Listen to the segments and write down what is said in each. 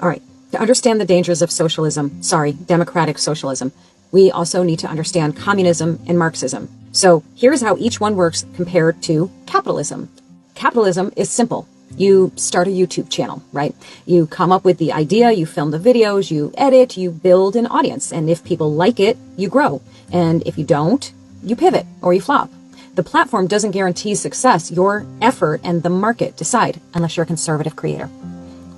All right. To understand the dangers of democratic socialism, we also need to understand communism and Marxism. So here's how each one works compared to capitalism. Capitalism is simple. You start a YouTube channel, right? You come up with the idea, you film the videos, you edit, you build an audience. And if people like it, you grow. And if you don't, you pivot or you flop. The platform doesn't guarantee success. Your effort and the market decide, unless you're a conservative creator.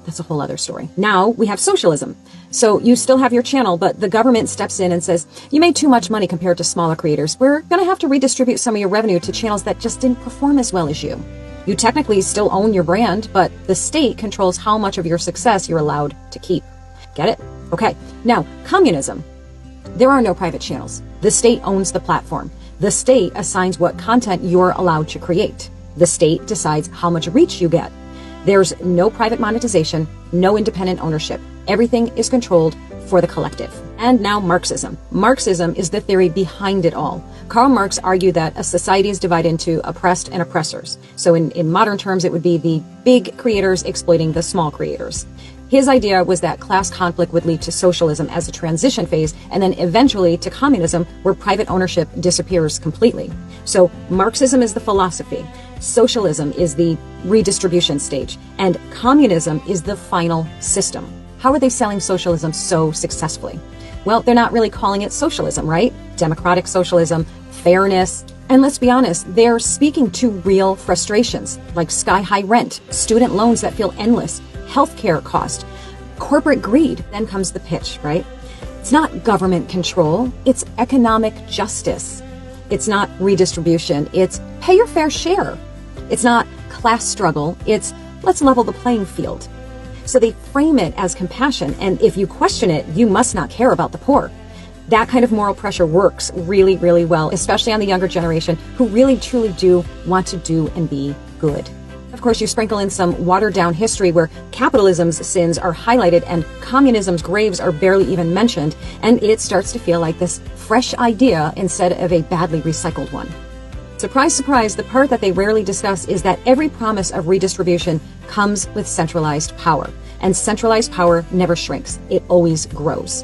That's a whole other story. Now we have socialism. So you still have your channel, but the government steps in and says, you made too much money compared to smaller creators. We're going to have to redistribute some of your revenue to channels that just didn't perform as well as you. You technically still own your brand, but the state controls how much of your success you're allowed to keep. Get it? Okay. Now, communism. There are no private channels. The state owns the platform. The state assigns what content you're allowed to create. The state decides how much reach you get. There's no private monetization, no independent ownership. Everything is controlled for the collective. And now Marxism. Marxism is the theory behind it all. Karl Marx argued that a society is divided into oppressed and oppressors. So in modern terms, it would be the big creators exploiting the small creators. His idea was that class conflict would lead to socialism as a transition phase, and then eventually to communism, where private ownership disappears completely. So Marxism is the philosophy, socialism is the redistribution stage, and communism is the final system. How are they selling socialism so successfully? Well, they're not really calling it socialism, right? Democratic socialism, fairness. And let's be honest, they're speaking to real frustrations, like sky-high rent, student loans that feel endless, healthcare cost, corporate greed. Then comes the pitch, right? It's not government control, it's economic justice. It's not redistribution, it's pay your fair share. It's not class struggle, it's let's level the playing field. So they frame it as compassion, and if you question it, you must not care about the poor. That kind of moral pressure works really, really well, especially on the younger generation who really, truly do want to do and be good. Of course, you sprinkle in some watered-down history where capitalism's sins are highlighted and communism's graves are barely even mentioned, and it starts to feel like this fresh idea instead of a badly recycled one. Surprise, surprise, the part that they rarely discuss is that every promise of redistribution comes with centralized power. And centralized power never shrinks. It always grows.